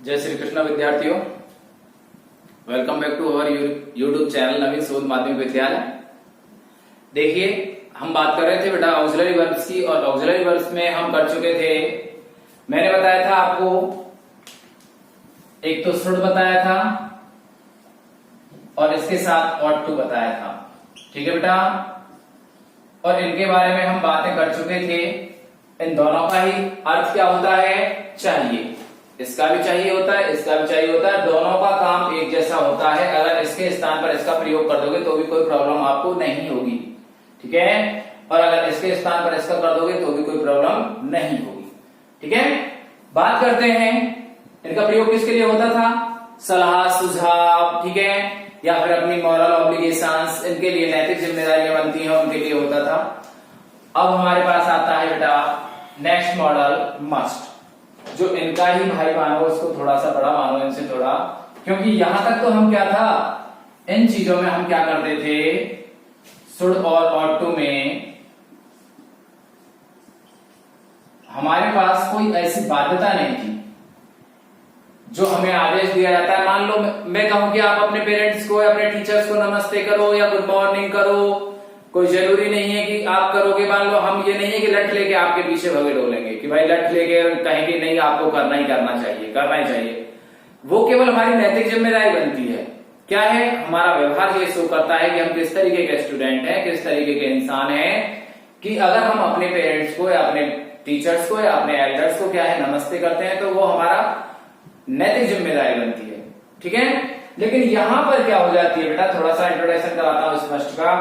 जय श्री कृष्ण विद्यार्थियों, welcome back to our YouTube channel Naveen Sood माध्यमिक विद्यालय। देखिए, हम बात कर रहे थे बेटा ऑक्सिलरी वर्ब्स की, और ऑक्सिलरी वर्ब्स में हम कर चुके थे। मैंने बताया था आपको, एक तो शुड बताया था और इसके साथ ought to बताया था। ठीक है बेटा, और इनके बारे में हम बातें कर चुके थे। इन दोनों का ही अर्थ क्या होता है? चाहिए। इसका भी चाहिए होता है, इसका भी चाहिए होता है, दोनों का काम एक जैसा होता है। अगर इसके स्थान पर इसका प्रयोग कर दोगे तो भी कोई प्रॉब्लम आपको नहीं होगी। ठीक है, और अगर इसके स्थान पर इसका कर दोगे तो भी कोई प्रॉब्लम नहीं होगी। ठीक है, बात करते हैं इनका प्रयोग किसके लिए होता था? सलाह, सुझाव, ठीक है, या फिर अपनी मॉरल ऑब्लिगेशंस, इनके लिए नैतिक जिम्मेदारियां बनती हैं, उनके लिए होता था। अब हमारे पास आता है बेटा नेक्स्ट मॉडल मस्ट, जो इनका ही भाई मानो, इसको थोड़ा सा बड़ा मानो इनसे थोड़ा, क्योंकि यहां तक तो हम क्या था, इन चीजों में हम क्या करते थे, शुड और ought to में हमारे पास कोई ऐसी बाध्यता नहीं थी जो हमें आदेश दिया जाता है। मान लो मैं कहूं कि आप अपने पेरेंट्स को या अपने टीचर्स को नमस्ते करो या गुड मॉर्निंग करो, कोई जरूरी नहीं है कि आप करोगे। मान लो हम ये नहीं है कि लठ लेके आपके पीछे भगे डोलेंगे कि भाई लठ लेके कहेंगे नहीं आपको करना ही करना चाहिए, करना ही चाहिए। वो केवल हमारी नैतिक जिम्मेदारी बनती है। क्या है? हमारा व्यवहार ये शो करता है कि हम किस तरीके के स्टूडेंट हैं, किस तरीके के इंसान हैं, कि अगर हम अपने पेरेंट्स को या अपने टीचर्स को या अपने एल्डर्स को क्या है नमस्ते करते हैं तो वो हमारा नैतिक जिम्मेदारी बनती है। ठीक है, लेकिन यहां पर क्या हो जाती है बेटा, थोड़ा सा इंट्रोडक्शन कराता हूं इस मस्ट का।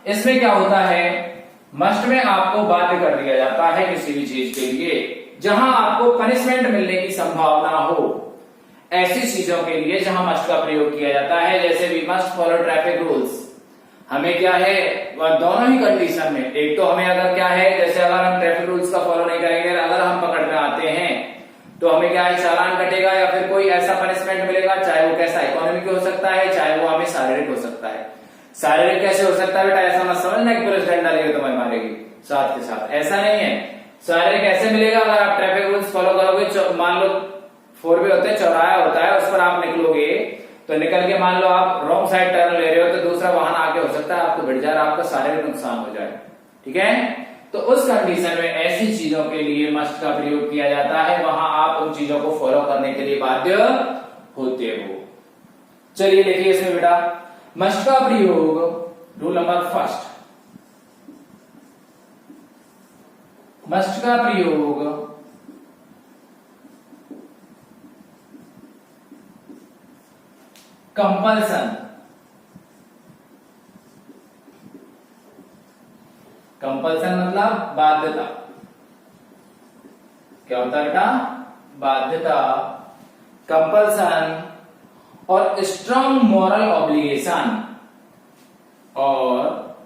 इसमें क्या होता है, मस्ट में आपको बाध्य कर दिया जाता है किसी भी चीज के लिए जहां आपको पनिशमेंट मिलने की संभावना हो, ऐसी चीजों के लिए जहां मस्ट का प्रयोग किया जाता है। जैसे we must follow traffic rules, हमें क्या है दोनों ही कंडीशन में, एक तो हमें अगर क्या है, जैसे अगर हम ट्रैफिक रूल्स का फॉलो नहीं करेंगे, अगर हम पकड़ में आते हैं तो हमें क्या है, चालान कटेगा या फिर कोई ऐसा पनिशमेंट मिलेगा, चाहे वो कैसा इकोनॉमिक हो सकता है, चाहे वो हमें शारीरिक हो सकता है। शारीरिक कैसे हो सकता है बेटा, ऐसा मत समझना कि पुलिस डंडा लेके तुम्हें मारेगी साथ के साथ, ऐसा नहीं है। शारीरिक कैसे मिलेगा, अगर आप ट्रैफिक रूल्स फॉलो करोगे। मान लो 4 वे होते हैं, चौराहा होता है, उस पर आप निकलोगे तो निकल के मान लो आप रॉन्ग साइड टर्न ले रहे हो तो दूसरा वाहन आके हो सकता है आपको भिड़ जाए, आपका शारीरिक नुकसान हो जाए। ठीक है, तो उस कंडीशन में ऐसी चीजों के लिए मस्ट का प्रयोग किया जाता है, वहां आप उन चीजों को फॉलो करने के लिए बाध्य होते हो। चलिए देखिए इसमें बेटा मस्ट का प्रयोग, रूल नंबर फर्स्ट, मस्ट का प्रयोग कंपल्सन, कंपल्सन मतलब बाध्यता। क्या होता है बेटा? बाध्यता, कंपल्सन और स्ट्रांग मॉरल ऑब्लिगेशन, और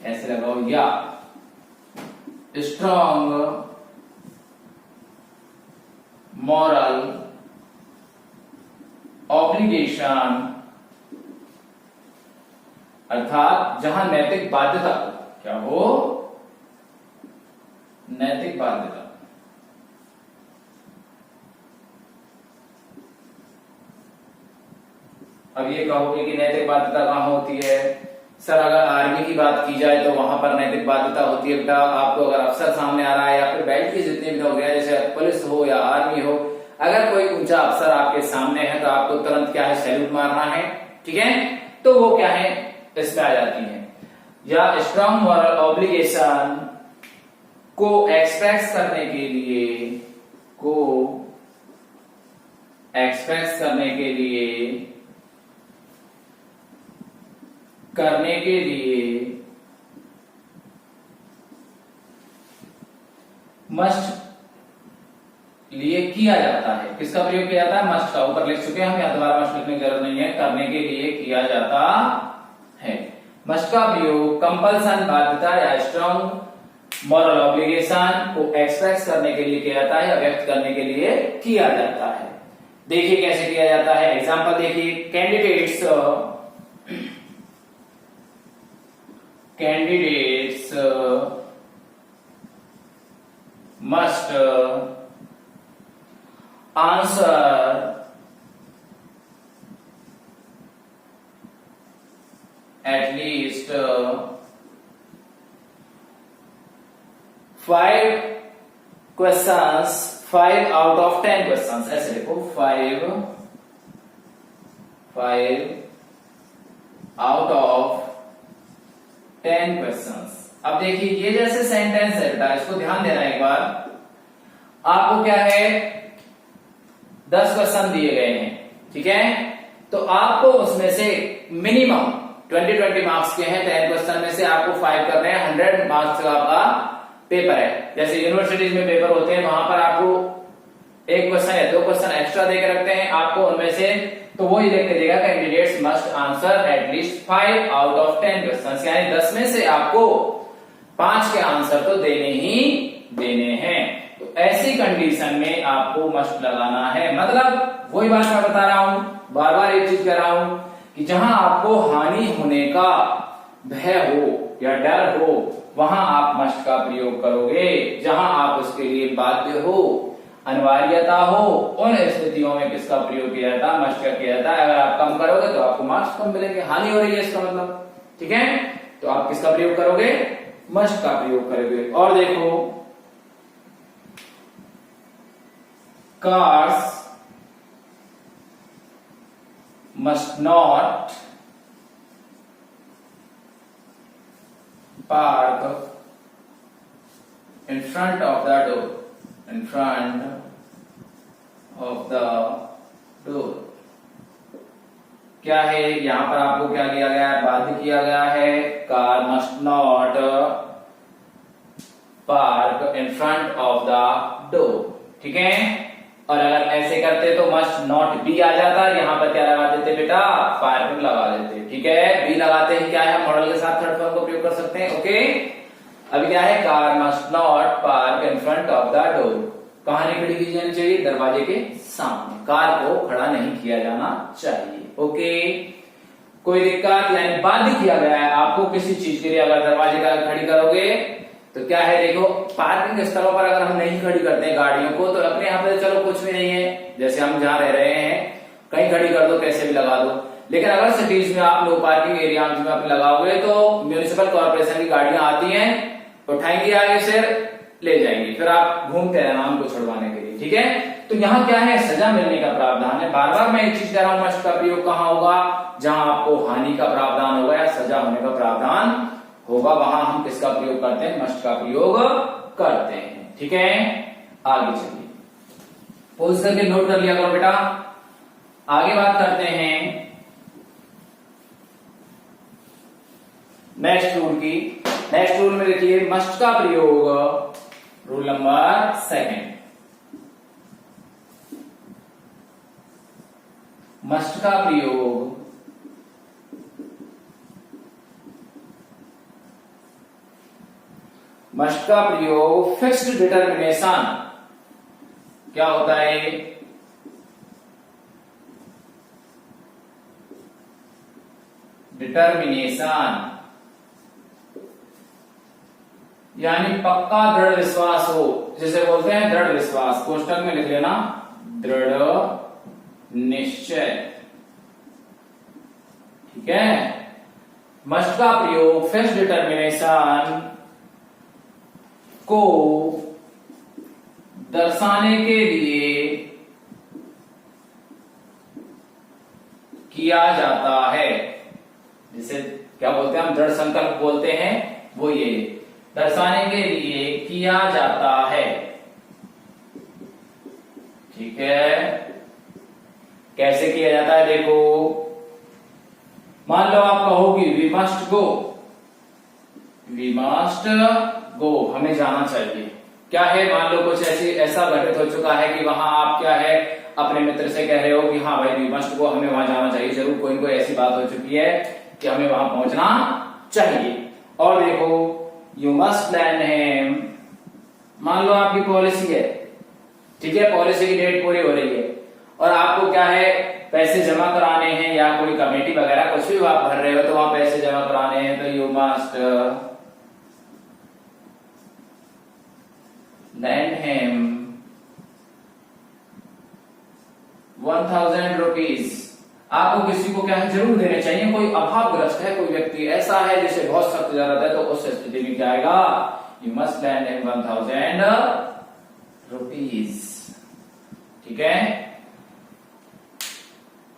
ऐसे लगाओ या स्ट्रांग मॉरल ऑब्लिगेशन, अर्थात जहां नैतिक बाध्यता हो, क्या हो, नैतिक बाध्यता। अब ये कहोगे कि नैतिक बाध्यता कहां होती है सर? अगर आर्मी की बात की जाए तो वहां पर नैतिक बाध्यता होती है बेटा। आपको अगर अफसर सामने आ रहा है या फिर बेल्ट के जितने भी लोग हैं, जैसे पुलिस हो या आर्मी हो, अगर कोई ऊंचा अफसर आपके सामने है तो आपको तुरंत क्या है, सैल्यूट मारना है। ठीक है, तो वो क्या है, इसमें आ जाती है। या स्ट्रांग मॉरल ऑब्लिगेशन को एक्सप्रेस करने के लिए, को एक्सप्रेस करने के लिए मस्ट लिए किया जाता है। किसका प्रयोग किया जाता है? मस्ट का। ऊपर लिख चुके हैं हम, यहाँ दोबारा मस्ट लिखने की जरूरत नहीं है, करने के लिए किया जाता है। मस्ट का प्रयोग कंपल्सन, बाध्यता या स्ट्रांग मॉरल ऑब्लिगेशन को एक्सप्रेस करने के लिए किया जाता है या व्यक्त करने के लिए किया जाता है। देखिए कैसे किया जाता है, एग्जाम्पल देखिए, candidates must answer at least 5 questions, 5 out of 10 questions, ऐसे देखो 5 आउट ऑफ 10 क्वेश्चंस। अब देखिए ये जैसे सेंटेंस है बेटा, इसको ध्यान देना एक बार। आपको क्या है, 10 क्वेश्चन दिए गए हैं, ठीक है, तो आपको उसमें से मिनिमम 20 मार्क्स के हैं। 10 क्वेश्चन में से आपको 5 करने हैं। 100 मार्क्स का आपका पेपर है। जैसे यूनिवर्सिटीज में पेपर होते हैं, वहां पर आपको 1 क्वेश्चन या 2 क्वेश्चन एक्स्ट्रा देकर रखते हैं आपको उनमें से, तो वो ये लिख के देगा candidates must answer at least 5 out of 10 question, यानी 10 में से आपको 5 के आंसर तो देने ही देने हैं। तो ऐसी कंडीशन में आपको मस्ट लगाना है। मतलब वही बात मैं बता रहा हूं, बार बार एक चीज कह रहा हूं कि जहां आपको हानि होने का भय हो या डर हो, वहां आप मस्ट का प्रयोग करोगे। जहां आप उसके लिए बाध्य हो, अनिवार्यता हो, उन स्थितियों में किसका प्रयोग किया जाता है, मस्ट का किया जाता है। अगर आप कम करोगे तो आपको मार्क्स कम मिलेंगे, हानि हो रही है इसका मतलब, ठीक है। तो आप किसका प्रयोग करोगे, मस्ट का प्रयोग करोगे। और देखो cars must not park in front of the door, in front of the door। क्या है यहां पर आपको क्या किया गया है, बाध्य किया गया है। Car must not park in front of the door, ठीक है। और अगर ऐसे करते तो मस्ट नॉट बी आ जाता, यहां पर क्या लगा देते बेटा, पार्किंग लगा देते, ठीक है। बी लगाते हैं क्या है, मॉडल के साथ थर्ड फॉर्म को प्रयोग कर सकते हैं, ओके। अभी क्या है, car must not park in front of the door. कहां नहीं खड़ी की जानी चाहिए, दरवाजे के सामने। कार को खड़ा नहीं किया जाना चाहिए, ओके। कोई दिक्कत, यानी बाध्य किया गया है आपको किसी चीज के लिए। अगर दरवाजे का खड़ी करोगे तो क्या है, देखो पार्किंग स्थलों पर अगर हम नहीं खड़ी करते हैं गाड़ियों को, तो अपने यहाँ पे चलो कुछ भी नहीं है, जैसे हम जहाँ रह रहे हैं कहीं खड़ी कर दो, कैसे भी लगा दो। लेकिन अगर सिटीज में आप नो पार्किंग एरिया में आप लगाओगे तो म्यूनिसिपल कॉर्पोरेशन की गाड़ियां आती हैं, उठाएंगी आगे से ले जाएंगी, फिर आप घूमते हैं नाम को छुड़वाने के लिए, ठीक है। तो यहाँ क्या है, सजा मिलने का प्रावधान है। बार बार मैं एक चीज कह रहा हूं, मस्ट का प्रयोग कहाँ होगा, जहां आपको हानि का प्रावधान होगा या सजा होने का प्रावधान होगा, वहां हम किसका प्रयोग करते हैं, मस्ट का प्रयोग करते हैं, ठीक है। आगे चलिए, पोज करके नोट कर लिया करो बेटा। आगे बात करते हैं नेक्स्ट रूल की। नेक्स्ट रूल में देखिए मस्ट का प्रयोग, रूल नंबर 2, मस्ट का प्रयोग मस्ट का प्रयोग फिक्स्ड डिटर्मिनेशन। क्या होता है, डिटर्मिनेशन यानी पक्का दृढ़ विश्वास हो, जिसे बोलते हैं दृढ़ विश्वास। कोष्टक में लिख लेना, दृढ़ निश्चय, ठीक है। मस्ट का प्रयोग फिक्स्ड डिटर्मिनेशन को दर्शाने के लिए किया जाता है। जिसे क्या बोलते हैं, हम दृढ़ संकल्प बोलते हैं, वो ये दर्शाने के लिए किया जाता है, ठीक है। कैसे किया जाता है, देखो मान लो आप कहोगी we must go, we must go, हमें जाना चाहिए। क्या है, मान लो कुछ ऐसा घटित हो चुका है कि वहां आप क्या है अपने मित्र से कह रहे हो कि हाँ भाई वी मस्ट गो, हमें वहां जाना चाहिए, जरूर कोई कोई ऐसी बात हो चुकी है कि हमें वहां पहुंचना चाहिए। और देखो यू मस्ट लैंड हिम, मान लो आपकी पॉलिसी है, ठीक है, पॉलिसी की डेट पूरी हो रही है और आपको क्या है पैसे जमा कराने हैं या कोई कमेटी वगैरह कुछ भी आप भर रहे हो तो वहां पैसे जमा कराने हैं, तो you must land him 1000 rupees आपको किसी को क्या है जरूर देने चाहिए। कोई अभावग्रस्त है, कोई व्यक्ति ऐसा है जिसे बहुत सख्त जरूरत है, तो उस स्थिति में क्या आएगा, you must land in 1000 rupees. ठीक है,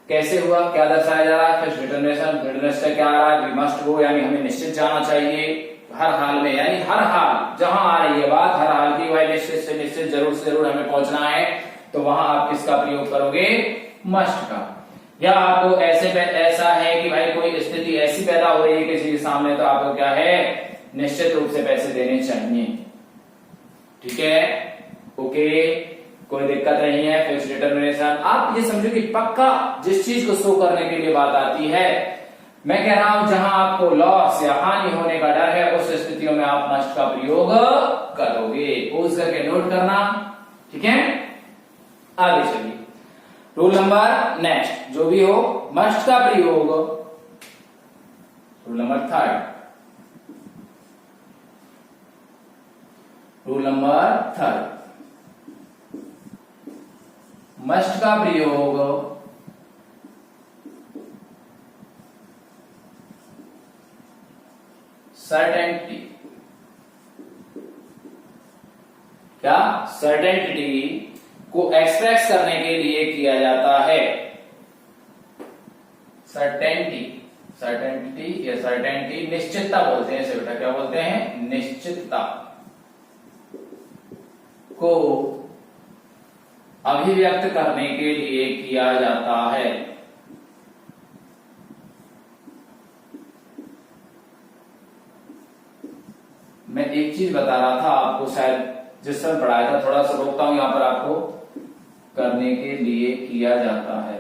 कैसे हुआ, क्या दर्शाया जा रहा है, फिर रिटर्न से क्या आ रहा है, वी मस्ट गो, यानी हमें निश्चित जाना चाहिए हर हाल में, यानी हर हाल जहां आ रही है बात हर हाल की, भाई निश्चित से निश्चित जरूर से जरूर हमें पहुंचना है, तो वहां आप किसका प्रयोग करोगे, मस्ट का। या आपको ऐसा है कि भाई कोई स्थिति ऐसी पैदा हो रही है किसी के सामने, तो आपको क्या है, निश्चित रूप से पैसे देने चाहिए। ठीक है, ओके, कोई दिक्कत नहीं है। फिक्स डिटर्मिनेशन, आप ये समझो कि पक्का जिस चीज को शो करने के लिए बात आती है, मैं कह रहा हूं जहां आपको लॉस या हानि होने का डर है, उस स्थितियों में आप मस्ट का प्रयोग करोगे। पोज करके नोट करना। ठीक है, आगे चलिए, रूल नंबर नेक्स्ट जो भी हो, मस्ट का प्रयोग, rule number 3, rule number 3, must का प्रयोग सर्टेनिटी, क्या सर्टेनिटी को एक्सप्रेस करने के लिए किया जाता है। सर्टेनिटी, सर्टेनिटी या सर्टेनिटी, निश्चितता बोलते हैं इसे बेटा, क्या बोलते हैं, निश्चितता को अभिव्यक्त करने के लिए किया जाता है। मैं एक चीज बता रहा था आपको, शायद जिस समय पढ़ाया था, थोड़ा सा रोकता हूं यहां पर, आपको करने के लिए किया जाता है।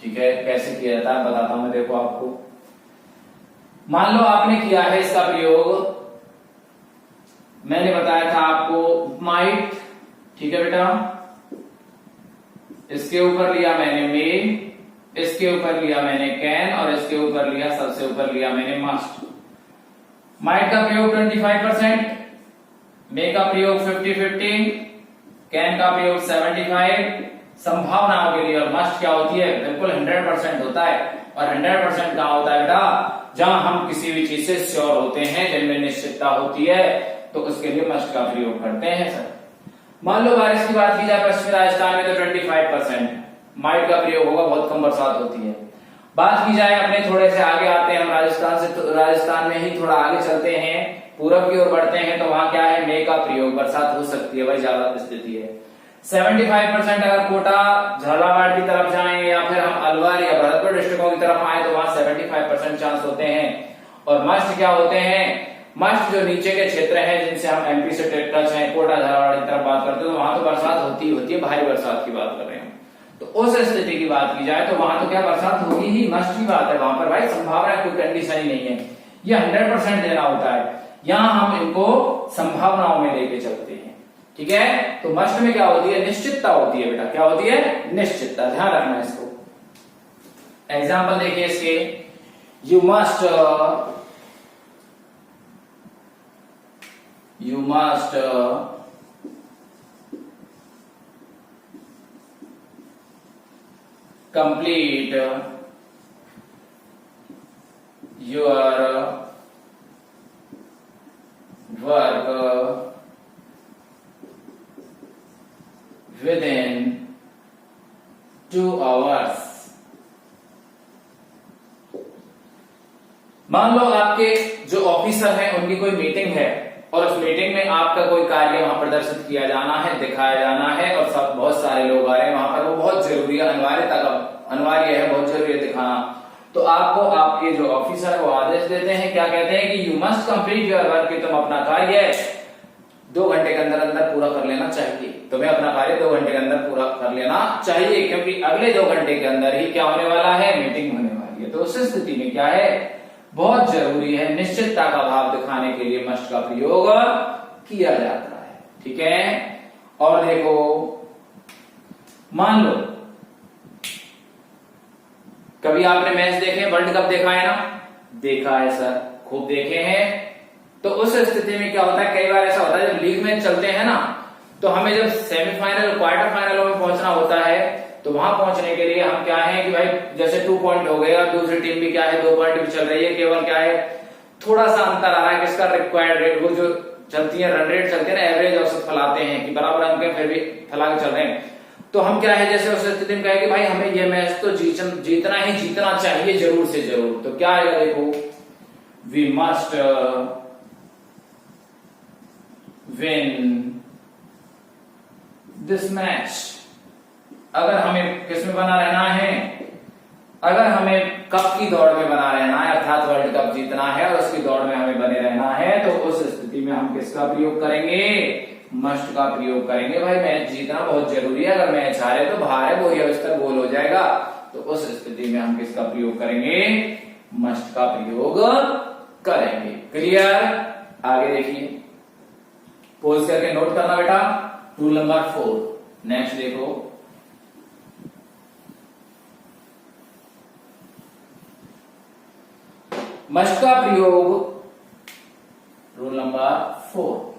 ठीक है, कैसे किया जाता है बताता हूं मैं, देखो आपको, मान लो आपने किया है इसका प्रयोग, मैंने बताया था आपको माइट, ठीक है बेटा, इसके ऊपर लिया मैंने मे, इसके ऊपर लिया मैंने कैन, और इसके ऊपर लिया, सबसे ऊपर लिया मैंने मस्ट। माइट का प्रयोग 25%, मे का प्रयोग 50-50, कैन का प्रयोग 75 संभावनाओं के लिए, और मस्ट क्या होती है, बिल्कुल 100% होता है। और 100% कहां होता है बेटा, जहां हम किसी भी चीज से श्योर होते हैं, जिनमें निश्चितता होती है, तो उसके लिए मस्ट का प्रयोग करते हैं सर। मान लो बारिश की बात की जाए पश्चिमी राजस्थान में, तो 25% माइट का प्रयोग होगा, बहुत कम बरसात होती है। बात की जाए अपने थोड़े से आगे आते हैं हम राजस्थान से, तो राजस्थान में ही थोड़ा आगे चलते हैं, पूरब की ओर बढ़ते हैं, तो वहां क्या है, मे का प्रयोग, बरसात हो सकती है भाई, ज्यादा स्थिति है। 75% अगर कोटा झालावाड़ की तरफ जाएं, या फिर हम अलवर या भरतपुर डिस्ट्रिक्टों की तरफ आए, तो वहां 75% चांस होते हैं। और मस्ट क्या होते हैं, मस्ट जो नीचे के क्षेत्र हैं जिनसे हम एमपी से टच हैं, कोटा झालावाड़ की तरफ बात करते हैं, तो वहां तो बरसात होती है, भारी बरसात की बात कर रहे हैं। तो उस स्थिति की बात की जाए, तो वहां तो क्या बरसात होगी ही, मस्ट की बात है, वहां पर भाई संभावना कोई कंडीशन ही नहीं है, ये 100% देना होता है। यहां हम इनको संभावनाओं में लेके चलते हैं। ठीक है, तो मस्ट में क्या होती है, निश्चितता होती है बेटा, क्या होती है, निश्चितता, ध्यान रखना इसको। एग्जाम्पल देखिए इसके, you must complete your work within 2 hours। मान लो आपके जो ऑफिसर हैं उनकी कोई मीटिंग है, और उस मीटिंग में आपका कोई कार्य वहां प्रदर्शित किया जाना है, दिखाया जाना है, और सब बहुत सारे लोग आ रहे हैं वहां पर, वो बहुत जरूरी है, अनिवार्य है, बहुत जरूरी है दिखाना। तो आपको आपके जो ऑफिसर है वो आदेश देते हैं, क्या कहते हैं कि you must complete your work, कि तुम अपना कार्य 2 घंटे के अंदर अंदर पूरा कर लेना चाहिए, तुम्हें अपना कार्य 2 घंटे के अंदर पूरा कर लेना चाहिए, क्योंकि अगले 2 घंटे के अंदर ही क्या होने वाला है, मीटिंग होने वाली है। तो उस स्थिति में क्या है, बहुत जरूरी है, निश्चितता का भाव दिखाने के लिए मस्ट का प्रयोग किया जाता है। ठीक है, और देखो, मान लो कभी आपने मैच देखे, वर्ल्ड कप देखा है ना, देखा है सर, खूब देखे हैं, तो उस स्थिति में क्या होता है, कई बार ऐसा होता है जब लीग मैच चलते हैं ना, तो हमें जब सेमीफाइनल क्वार्टर फाइनल में पहुंचना होता है, तो वहां पहुंचने के लिए हम क्या है कि भाई जैसे 2 पॉइंट हो गए और दूसरी टीम भी क्या है 2 पॉइंट भी चल रही है, केवल क्या है थोड़ा सा अंतर आ रहा है किसका रिक्वायर्ड रेट, वो जो चलती है रन रेट चलती है ना, एवरेज औसत फैलाते हैं कि बराबर अंक है फिर भी फैला के चल रहे हैं। तो हम क्या है जैसे उस स्थिति में कहे कि भाई हमें ये मैच तो जीतना ही जीतना चाहिए जरूर से जरूर, तो क्या आएगा देखो, we must win this match. अगर हमें किसमें बना रहना है, अगर हमें कप की दौड़ में बना रहना है, अर्थात वर्ल्ड कप जीतना है और उसकी दौड़ में हमें बने रहना है, तो उस स्थिति में हम किसका प्रयोग करेंगे, मस्ट का प्रयोग करेंगे। भाई मैच जीतना बहुत जरूरी है, अगर मैच हारे तो बाहर है, बोरिया बिस्तर गोल हो जाएगा, तो उस स्थिति में हम किसका प्रयोग करेंगे, मस्ट का प्रयोग करेंगे। क्लियर, आगे देखिए, पोज करके नोट करना बेटा। रूल नंबर 4, नेक्स्ट देखो, मस्ट का प्रयोग, रूल नंबर 4,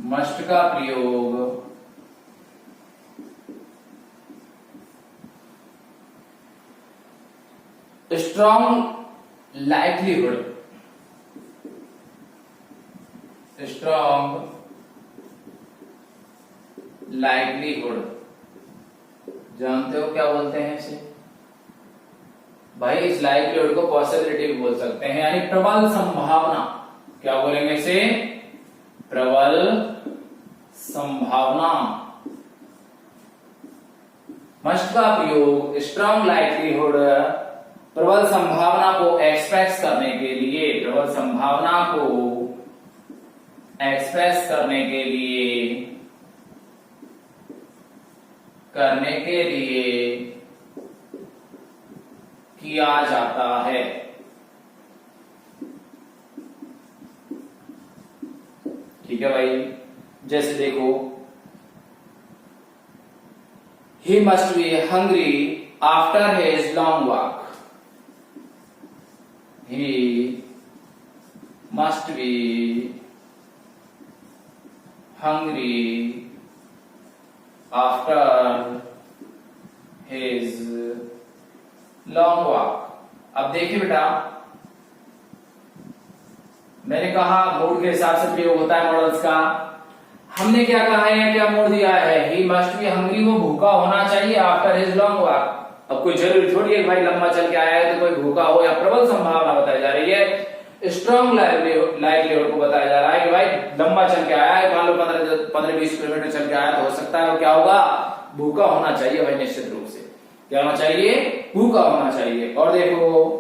मस्ट का प्रयोग स्ट्रॉन्ग लाइवलीहुड, स्ट्रॉन्ग लाइवलीहुड, जानते हो क्या बोलते हैं इसे भाई, इस लाइवलीहुड को पॉसिबिलिटी भी बोल सकते हैं, यानी प्रबल संभावना। क्या बोलेंगे इसे, प्रबल संभावना। मस्ट का प्रयोग स्ट्रॉन्ग लाइवलीहुड, प्रबल संभावना को एक्सप्रेस करने के लिए, प्रबल संभावना को एक्सप्रेस करने के लिए किया जाता है। ठीक है भाई, जैसे देखो, he must be hungry after his long walk, he must be hungry after his long walk। अब देखिए बेटा, मैंने कहा मूड के हिसाब से प्रयोग होता है मॉडल्स का। हमने क्या कहा है, क्या मोड़ दिया है, ही मस्ट बी हंग्री, वो भूखा होना चाहिए, आफ्टर हिज लॉन्ग वॉक। अब कोई जरूरी थोड़ी है भाई लंबा चल के आया है तो कोई भूखा हो, या प्रबल संभावना बताई जा रही है, स्ट्रॉन्ग लाइवलीहुड को बताया जा रहा है कि भाई लंबा चल के आया है, मान लो 15-20 किलोमीटर चल के आया तो हो सकता है वो क्या होगा, भूखा होना चाहिए भाई, निश्चित रूप से क्या होना चाहिए, भूखा होना चाहिए। और देखो,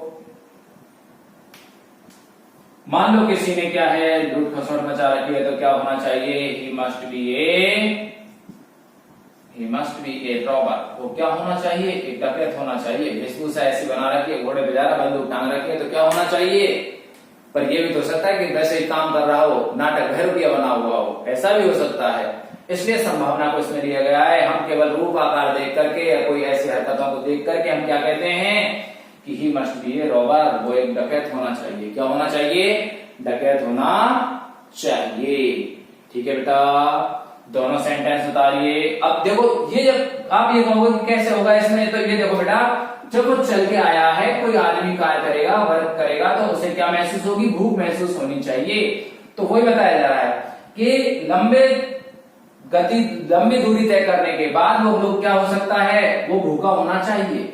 मान लो किसी ने क्या है लूट खसोट मचा रखी है, तो क्या होना चाहिए, he must be A robber, वो क्या होना चाहिए, एक डकैत होना चाहिए। वेशभूषा ऐसी बना रखी है, घोड़े पे जा रहा, बंदूक टांग रखी है, तो क्या होना चाहिए। पर यह भी तो हो सकता है कि वैसे ही काम कर रहा हो, नाटक घर रुपया बना हुआ हो, ऐसा भी हो सकता है। इसलिए संभावना को इसमें लिया गया है। हम केवल रूप आकार देख करके या कोई ऐसी हरकतों को देख करके हम क्या कहते हैं कि he must be A robber, वो एक डकैत होना चाहिए। क्या होना चाहिए, डकैत होना चाहिए। ठीक है बेटा, दोनों सेंटेंस उतारिए। अब देखो, ये जब आप ये कहोगे कि कैसे होगा इसमें, तो ये देखो बेटा, जब वो चल के आया है, कोई आदमी कार्य करेगा, वर्क करेगा, तो उसे क्या महसूस होगी, भूख महसूस होनी चाहिए। तो वही बताया जा रहा है कि लंबी दूरी तय करने के बाद वो लोग क्या हो सकता है, वो भूखा होना चाहिए,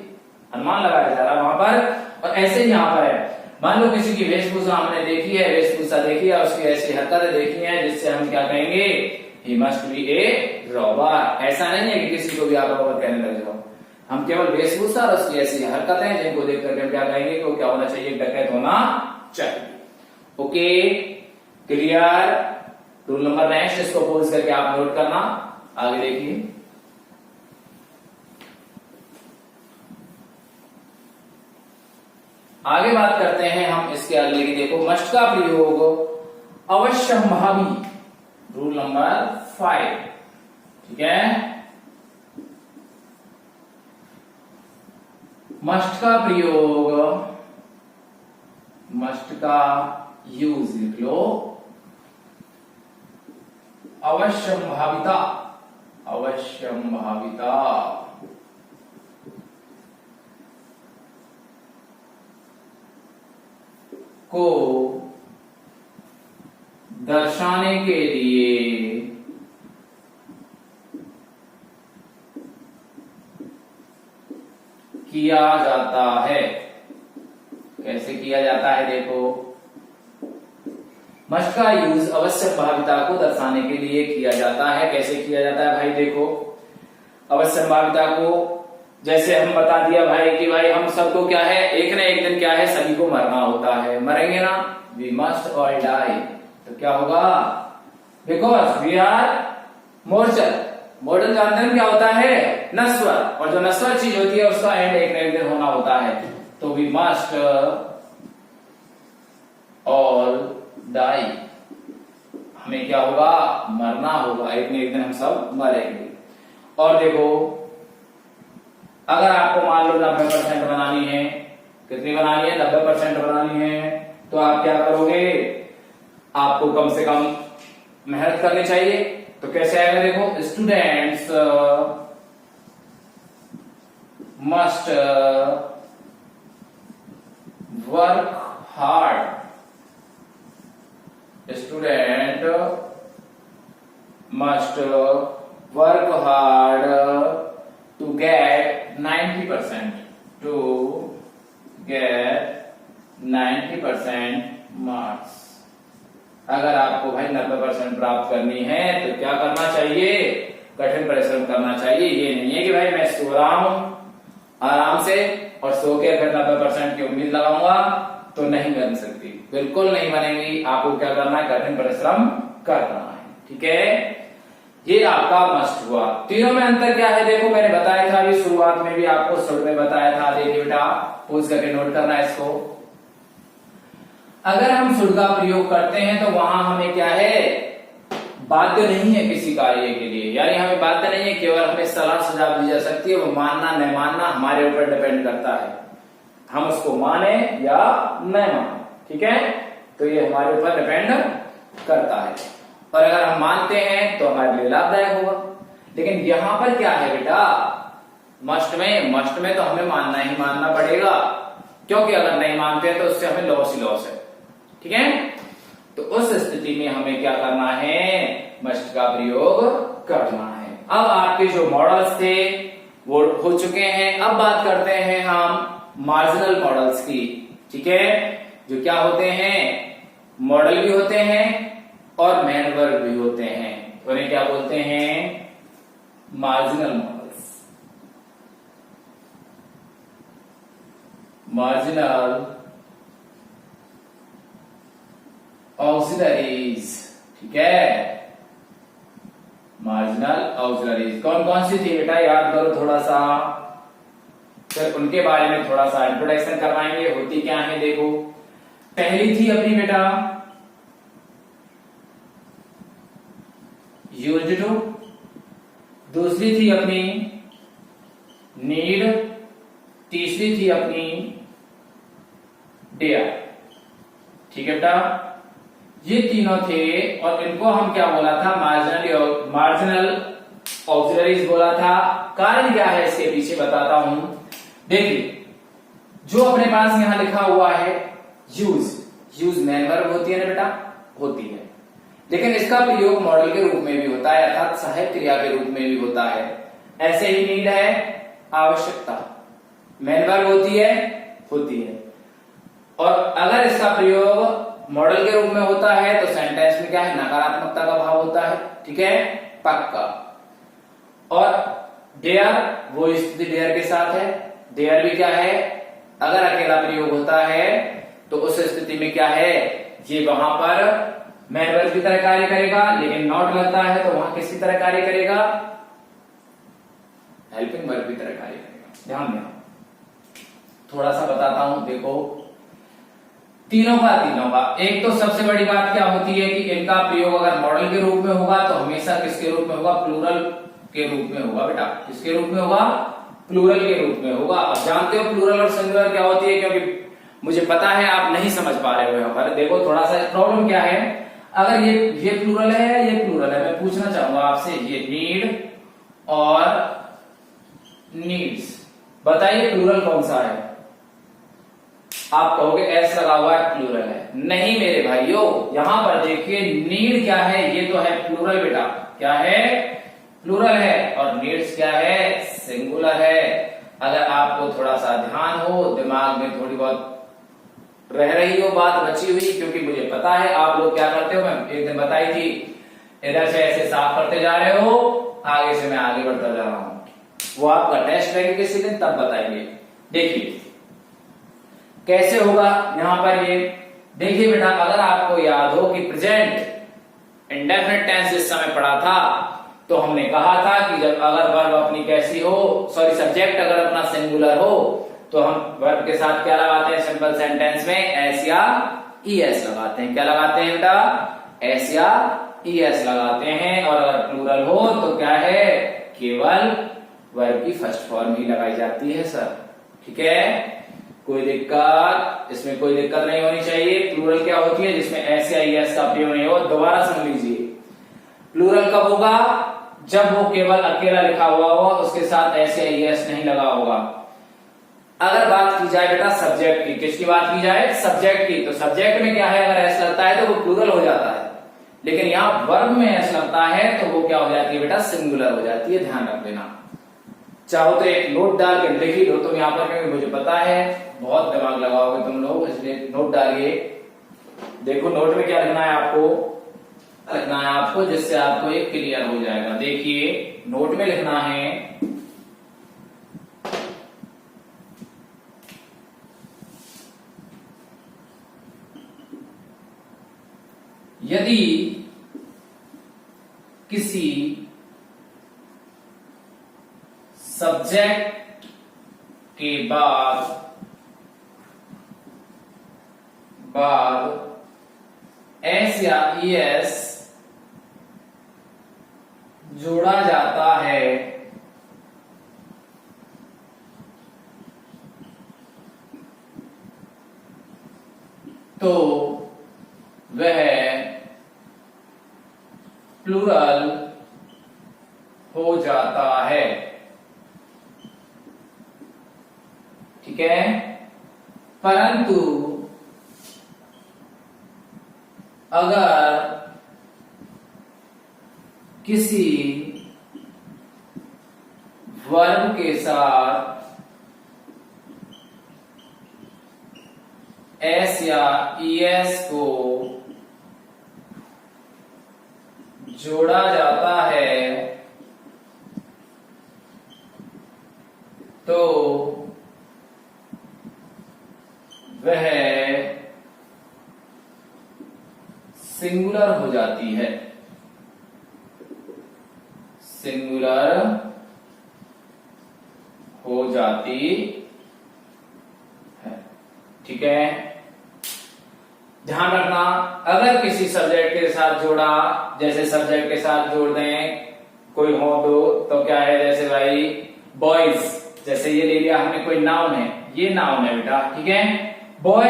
अनुमान लगाया जा रहा है वहां पर। और ऐसे ही यहाँ पर है, मान लो किसी की वेशभूषा हमने देखी है, वेशभूषा देखी है, उसकी ऐसी हरकतें देखी है जिससे हम क्या कहेंगे, he must be A robber. ऐसा नहीं है कि किसी को भी आप रॉबर कहने लग जाओ, हम केवल वेशभूषा और उसकी ऐसी हरकतें जिनको देख करके हम क्या कहेंगे कि वो क्या होना चाहिए, डकैत होना चाहिए। Okay, clear. Rule number next, इसको पोज करके आप नोट करना। आगे देखिए, आगे बात करते हैं हम इसके अगले की। देखो, मस्ट का प्रयोग अवश्यंभावी, रूल नंबर 5। ठीक है, मस्ट का प्रयोग, मस्ट का यूज लिख लो, अवश्यंभाविता, अवश्यंभाविता को दर्शाने के लिए किया जाता है। कैसे किया जाता है देखो, मस्ट का यूज अवश्यंभाविता को दर्शाने के लिए किया जाता है। कैसे किया जाता है भाई देखो, अवश्यंभाविता को जैसे हम बता दिया भाई कि भाई हम सबको क्या है, एक ना एक दिन क्या है, सभी को मरना होता है, मरेंगे ना, वी मस्ट ऑल डाई। तो क्या होगा, because we are mortal, mortal का अंदर क्या होता है, नश्वर, और जो नश्वर चीज होती है उसका एंड एक ना एक दिन होना होता है। तो वी मस्ट ऑल डाई, हमें क्या होगा, मरना होगा, एक न एक दिन हम सब मरेंगे। और देखो अगर आपको मान लो 90% बनानी है, कितनी बनानी है, 90% बनानी है, तो आप क्या करोगे, आपको कम से कम मेहनत करनी चाहिए। तो कैसे आएगा देखो, students must work hard, student must work hard to get 90%, to get 90% marks. अगर आपको भाई 90% प्राप्त करनी है तो क्या करना चाहिए, कठिन परिश्रम करना चाहिए। ये नहीं है कि भाई मैं सो रहा हूं आराम से और सो के फिर 90% की उम्मीद लगाऊंगा, तो नहीं बन सकती, बिल्कुल नहीं बनेगी। आपको क्या करना है, कठिन परिश्रम करना है, ठीक है। ये आपका मस्ट हुआ। तीनों में अंतर क्या है देखो, मैंने बताया था अभी शुरुआत में भी आपको, शुरू में बताया था, देखिए बेटा पोज करके नोट करना है इसको। अगर हम शुड का प्रयोग करते हैं तो वहां हमें क्या है, बाध्य नहीं है किसी कार्य के लिए, यानी हमें बाध्य नहीं है, केवल हमें सलाह सुझाव दी जा सकती है, वो मानना न मानना हमारे ऊपर डिपेंड करता है, हम उसको माने या न माने, ठीक है। तो ये हमारे ऊपर डिपेंड करता है, और अगर हम मानते हैं तो हमारे लिए लाभदायक होगा। लेकिन यहां पर क्या है बेटा, मस्ट में तो हमें मानना ही मानना पड़ेगा, क्योंकि अगर नहीं मानते हैं तो उससे हमें लॉस ही लॉस है, ठीक है। तो उस स्थिति में हमें क्या करना है, मस्ट का प्रयोग करना है। अब आपके जो मॉडल्स थे वो हो चुके हैं, अब बात करते हैं हम मार्जिनल मॉडल्स की, ठीक है। जो क्या होते हैं, मॉडल भी होते हैं और मेन वर्ब भी होते हैं, तो उन्हें क्या बोलते हैं, मार्जिनल मॉडल्स, मार्जिनल ऑक्सिलरीज, ठीक है। मार्जिनल ऑक्सिलरीज कौन कौन सी थी बेटा, याद करो थोड़ा सा, फिर उनके बारे में थोड़ा सा इंट्रोडक्शन करवाएंगे, होती क्या है देखो। पहली थी अपनी बेटा यूज्ड टू, दूसरी थी अपनी नीड, तीसरी थी अपनी डेयर, ठीक है बेटा। ये तीनों थे और इनको हम क्या बोला था, मार्जिनल ऑक्सिलरीज बोला था। कारण क्या है इसके पीछे बताता हूं, देखिए जो अपने पास यहां लिखा हुआ है यूज मेन वर्ब होती है ना बेटा, होती है, लेकिन इसका प्रयोग मॉडल के रूप में भी होता है, अर्थात सहायक क्रिया के रूप में भी होता है। ऐसे ही नीड है आवश्यकता, मेन वर्ब होती है। और अगर इसका प्रयोग मॉडल के रूप में होता है तो सेंटेंस में क्या है, नकारात्मकता का भाव होता है, ठीक है, पक्का। और डेयर, वो स्थिति डेयर के साथ है, डेयर भी क्या है, अगर अकेला प्रयोग होता है तो उस स्थिति में क्या है, ये वहां पर मेन वर्ब की तरह कार्य करेगा, लेकिन नॉट लगता है तो वहां किसकी तरह कार्य करेगा, हेल्पिंग वर्ब की तरह कार्य करेगा। ध्यान देना, थोड़ा सा बताता हूं, देखो तीनों का एक तो सबसे बड़ी बात क्या होती है कि इनका प्रयोग अगर मॉडल के रूप में होगा तो हमेशा किसके रूप में होगा, प्लूरल के रूप में होगा बेटा। किसके रूप में होगा, प्लूरल के रूप में होगा। अब जानते हो प्लूरल और सिंगुलर क्या होती है, क्योंकि मुझे पता है आप नहीं समझ पा रहे हो यहाँ पर। देखो थोड़ा सा प्रॉब्लम क्या है, अगर ये प्लूरल है, ये प्लूरल है, मैं पूछना चाहूंगा आपसे ये नीड और नीड्स, बताइए प्लूरल कौन सा है? आप कहोगे एस लगा हुआ है प्लूरल है। नहीं मेरे भाइयों, यहां पर देखिए नीड क्या है, ये तो है प्लूरल बेटा, क्या है? प्लूरल है। और नीड्स क्या है? सिंगुलर है। अगर आपको थोड़ा सा ध्यान हो, दिमाग में थोड़ी बहुत रह रही हो बात बची हुई, क्योंकि मुझे पता है आप लोग क्या करते हो, मैं एक दिन बताई थी, इधर से ऐसे साफ करते जा रहे हो, आगे से मैं आगे बढ़ता जा रहा हूं। वो आपका टेस्ट रहेगा किसी दिन, तब बताएंगे। देखिए कैसे होगा यहां पर ये, देखिए बेटा, अगर आपको याद हो कि प्रेजेंट इंडेफिनिट टेंस इस समय पढ़ा था, तो हमने कहा था कि जब अगर वर्ब अपनी कैसी हो, सॉरी सब्जेक्ट अगर अपना सिंगुलर हो, तो हम वर्ब के साथ क्या लगाते हैं सिंपल सेंटेंस में? एस या ईएस लगाते हैं। क्या लगाते हैं बेटा? एस या ईएस लगाते हैं। और अगर प्लूरल हो तो क्या है? केवल वर्ब की फर्स्ट फॉर्म ही लगाई जाती है सर। ठीक है, कोई दिक्कत इसमें, कोई दिक्कत नहीं होनी चाहिए। प्लूरल क्या होती है? जिसमें एस या ईएस का प्रयोग नहीं हो। दोबारा सुन लीजिए, प्लूरल कब होगा? जब वो केवल अकेला लिखा हुआ होगा, उसके साथ एस या ईएस नहीं लगा होगा। अगर बात की जाए बेटा सब्जेक्ट की, किसकी बात की जाए? सब्जेक्ट की, तो सब्जेक्ट में क्या है, अगर एस लगता है तो वो प्लूरल हो जाता है, लेकिन यहाँ वर्ब में एस लगता है तो वो क्या हो जाती है बेटा? सिंगुलर हो जाती है। ध्यान रख देना। चाहो तो एक नोट डाल के लिख ही लो तुम यहाँ पर, क्योंकि मुझे पता है बहुत दिमाग लगाओगे तुम लोग, इसलिए नोट डालिए। देखो नोट में क्या लिखना है आपको, लिखना है आपको, जिससे आपको एक क्लियर हो जाएगा। देखिए नोट में लिखना है, यदि किसी सब्जेक्ट के बाद एस या ईएस जोड़ा जाता है तो वह प्लूरल हो जाता है। ठीक है, परंतु अगर किसी वर्ब के साथ एस या ईएस को जोड़ा जाता है तो वह सिंगुलर हो जाती है। सिंगुलर हो जाती है। ठीक है, ध्यान रखना, अगर किसी सब्जेक्ट के साथ जोड़ा, जैसे सब्जेक्ट के साथ जोड़ दें कोई हो तो क्या है, जैसे भाई बॉयज, जैसे ये ले लिया हमने, कोई नाउन है, ये नाउन है बेटा। ठीक है, बॉय,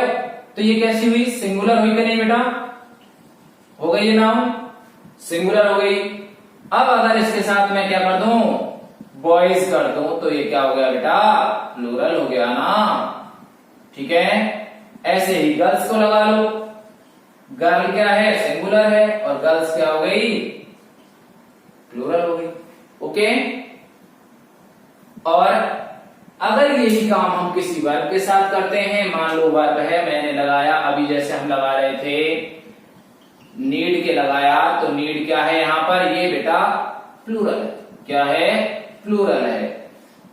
तो ये कैसी हुई? सिंगुलर हुई कि नहीं बेटा? हो गई ये नाउन, सिंगुलर हो गई। अब अगर इसके साथ मैं क्या कर दूं? बॉयज कर दूं, तो ये क्या हो गया बेटा? प्लूरल हो गया ना। ठीक है, ऐसे ही गर्ल्स को लगा लो, गर्ल क्या है? सिंगुलर है, और गर्ल्स क्या हो गई? प्लूरल हो गई। ओके, और अगर यही काम हम किसी वर्ब के साथ करते हैं, मान लो वर्ब है, मैंने लगाया अभी जैसे हम लगा रहे थे नीड के लगाया, तो नीड क्या है यहां पर? ये बेटा प्लूरल है। क्या है? प्लूरल है।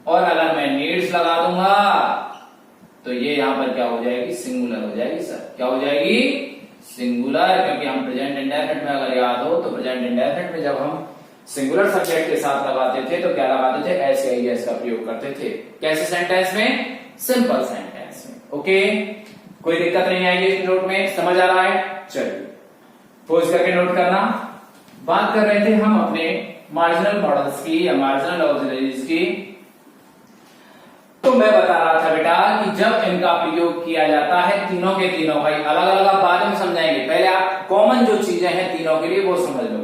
और अगर मैं नीड्स लगा दूंगा तो ये यहां पर क्या हो जाएगी? सिंगुलर हो जाएगी सर। क्या हो जाएगी? सिंगुलर, क्योंकि हम प्रेजेंट इंडेफिनिट में अगर याद हो तो प्रेजेंट इंडेफिनिट में जब हम सिंगुलर सब्जेक्ट के साथ लगाते थे तो क्या लगाते थे? एस या ईएस का प्रयोग करते थे। कैसे सेंटेंस में? सिंपल सेंटेंस में। ओके, कोई दिक्कत नहीं आएगी इस नोट में, समझ आ रहा है? चलिए पोज करके नोट करना। बात कर रहे थे हम अपने मार्जिनल मॉडल्स की या मार्जिनल ऑक्सिलरीज की। तो मैं बता रहा था बेटा कि जब इनका प्रयोग किया जाता है तीनों के तीनों भाई अलग अलग आप बाद में समझाएंगे, पहले आप कॉमन जो चीजें हैं तीनों के लिए वो समझ लो।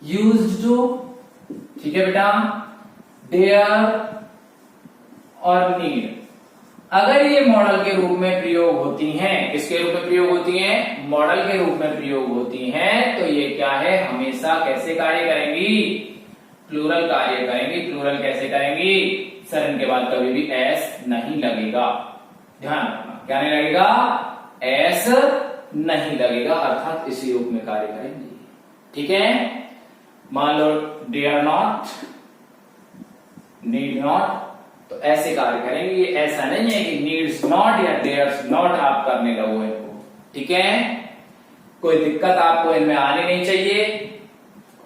यूज्ड टू, ठीक है बेटा, डेयर और नीड, अगर ये मॉडल के रूप में प्रयोग होती हैं, किसके रूप में प्रयोग होती हैं, मॉडल के रूप में प्रयोग होती हैं, तो ये क्या है, हमेशा कैसे कार्य करेंगी, प्लूरल कार्य करेंगी। प्लूरल कैसे करेंगी सर, इनके बाद कभी भी एस नहीं लगेगा, ध्यान रखना, क्या नहीं लगेगा, एस नहीं लगेगा, अर्थात इसी रूप में कार्य करेंगे। ठीक है, मान लो डेयर नॉट, नीड नॉट, तो ऐसे कार्य करेंगे। ये ऐसा नहीं है कि नीड्स नॉट या डेयर्स नॉट आप करने लगो इनको। ठीक है, कोई दिक्कत आपको इनमें आनी नहीं चाहिए।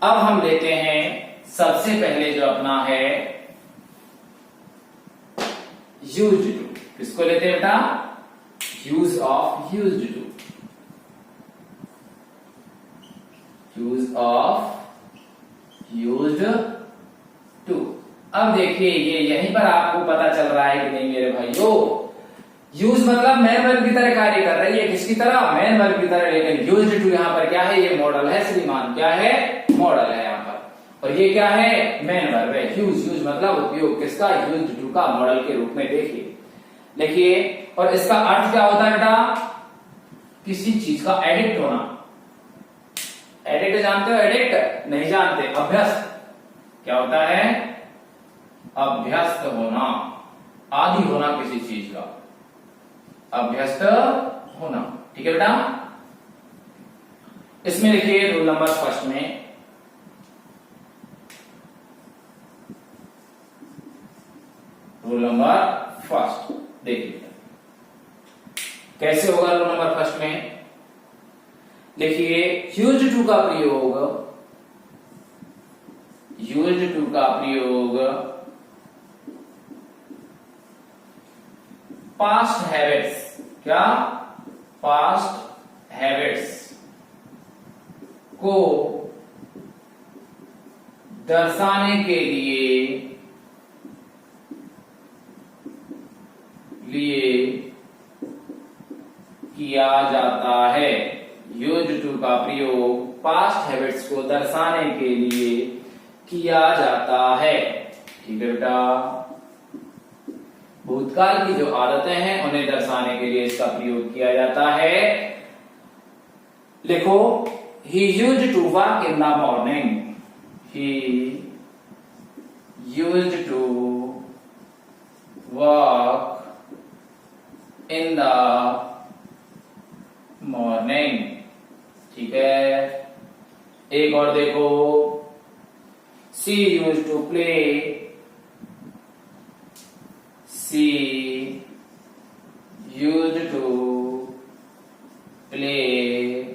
अब हम लेते हैं सबसे पहले जो अपना है यूज्ड टू, किसको लेते हैं बेटा, use of used to, use of used to. अब देखिए ये यहीं पर आपको पता चल रहा है कि नहीं मेरे भाइयों, यूज मतलब मैन वर्ब की तरह कार्य कर रही है, किसकी तरह, मैन वर्ब की तरह, लेकिन यूज्ड टू यहां पर क्या है, ये मॉडल है श्रीमान, क्या है, मॉडल है यहां पर, और ये क्या है, मैन वर्ब है। यूज, यूज मतलब उपयोग किसका, यूज्ड टू का, मॉडल के रूप में। देखिए और इसका अर्थ क्या होता है बेटा, किसी चीज का एडिक्ट होना। एडिक्ट जानते हो, एडिक्ट नहीं जानते, अभ्यस्त, क्या होता है, अभ्यस्त होना, आदि होना किसी चीज का, अभ्यस्त होना। ठीक है बेटा, इसमें देखिए रूल नंबर फर्स्ट में, रूल नंबर फर्स्ट देखिए कैसे होगा। रूल नंबर फर्स्ट में देखिए यूज्ड टू का प्रयोग, यूज्ड टू का प्रयोग पास्ट हैबिट्स, क्या, पास्ट हैबिट्स को दर्शाने के लिए किया जाता है। यूज्ड टू का प्रयोग पास्ट हैबिट्स को दर्शाने के लिए किया जाता है। ठीक है बेटा, भूतकाल की जो आदतें हैं उन्हें दर्शाने के लिए इसका प्रयोग किया जाता है। लिखो, he used to work in the morning, he used to work in the morning। ठीक है, एक और देखो, she used to play, she used to play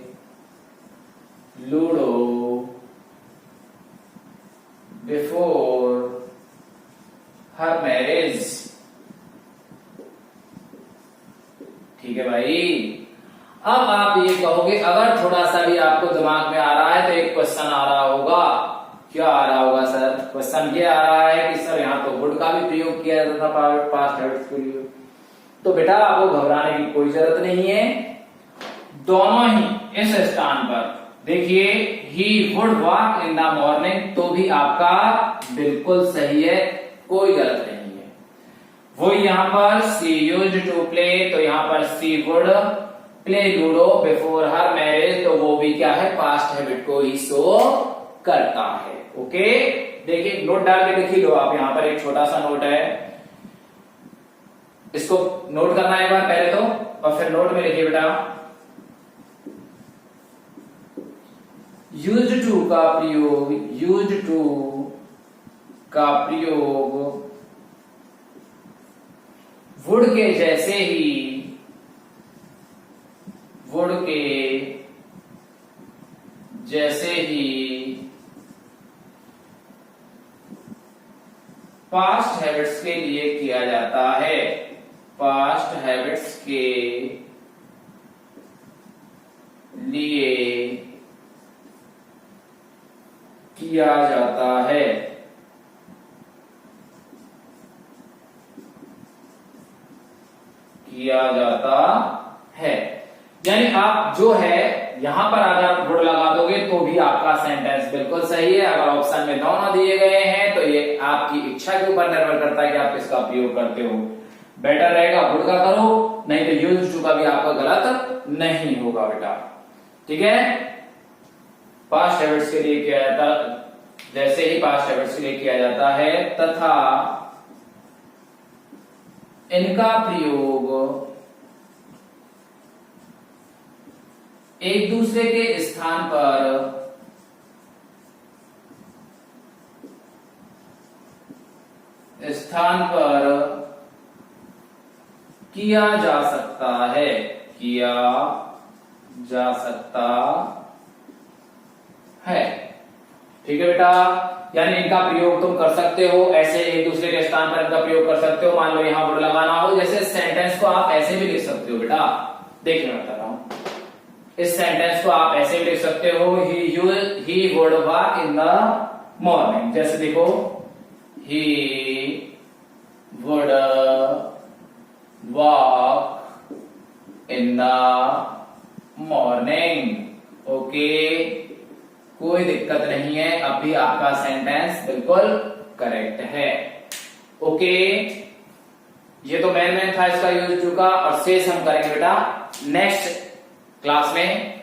Ludo before her marriage। ठीक है भाई, अब आप ये कहोगे, अगर थोड़ा सा भी आपको दिमाग में आ रहा है तो एक क्वेश्चन आ रहा होगा, क्या आ रहा होगा सर, क्वेश्चन ये आ रहा है कि सर यहाँ तो वुड का भी प्रयोग किया जाता था पास्ट हैबिट्स के लिए। तो बेटा आपको घबराने की कोई जरूरत नहीं है, दोनों ही इस स्थान पर देखिए, he would walk in the morning तो भी आपका बिल्कुल सही है, कोई गलत नहीं है। वो यहाँ पर सी यूज्ड टू प्ले, तो यहाँ पर she would play ludo before her marriage, तो वो भी क्या है, पास्ट हैबिट को ही शो करता है। ओके, देखिए नोट डाल के लिखी लो आप, यहाँ पर एक छोटा सा नोट है, इसको नोट करना है एक बार पहले तो, और फिर नोट में लिखिए बेटा, यूज्ड टू का प्रयोग, यूज्ड टू का प्रयोग वुड के जैसे ही, वुड के जैसे ही पास्ट हैबिट्स के लिए किया जाता है, पास्ट हैबिट्स के लिए किया जाता है। यानी आप जो है यहां पर अगर वुड लगा दोगे तो भी आपका सेंटेंस बिल्कुल सही है। अगर ऑप्शन में दोनों दिए गए हैं तो ये आपकी इच्छा के ऊपर निर्भर करता है कि आप किसका उपयोग करते हो। बेटर रहेगा वुड का करो, नहीं तो यूज्ड टू का भी आपका गलत नहीं होगा बेटा। ठीक है, पास्ट हैबिट्स के लिए किया जाता, जैसे ही पास्ट हैबिट्स के लिए किया जाता है तथा इनका प्रयोग एक दूसरे के स्थान पर किया जा सकता है, किया जा सकता है। ठीक है बेटा, यानी इनका प्रयोग तुम कर सकते हो, ऐसे एक दूसरे के स्थान पर इनका प्रयोग कर सकते हो। मान लो यहां वुड लगाना हो, जैसे सेंटेंस को आप ऐसे भी लिख सकते हो बेटा। देखिए मैं बता रहा हूं, इस सेंटेंस को आप ऐसे भी लिख सकते हो, he would walk in the morning. जैसे देखो, he would walk in the morning. Okay, कोई दिक्कत नहीं है, अब भी आपका सेंटेंस बिल्कुल करेक्ट है। ओके, ये तो मेन था इसका यूज चुका, और शेष हम करेंगे बेटा नेक्स्ट क्लास में।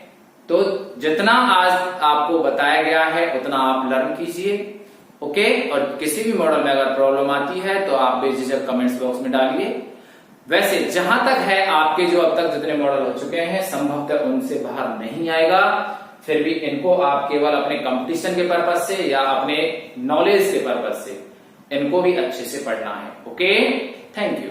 तो जितना आज आपको बताया गया है उतना आप लर्न कीजिए। ओके, और किसी भी मॉडल में अगर प्रॉब्लम आती है तो आप बेझिझक कमेंट्स बॉक्स में डालिए। वैसे जहां तक है आपके जो अब तक जितने मॉडल हो चुके हैं संभवतः उनसे बाहर नहीं आएगा, फिर भी इनको आप केवल अपने कंपटीशन के पर्पज से या अपने नॉलेज के पर्पज से इनको भी अच्छे से पढ़ना है। Okay, thank you.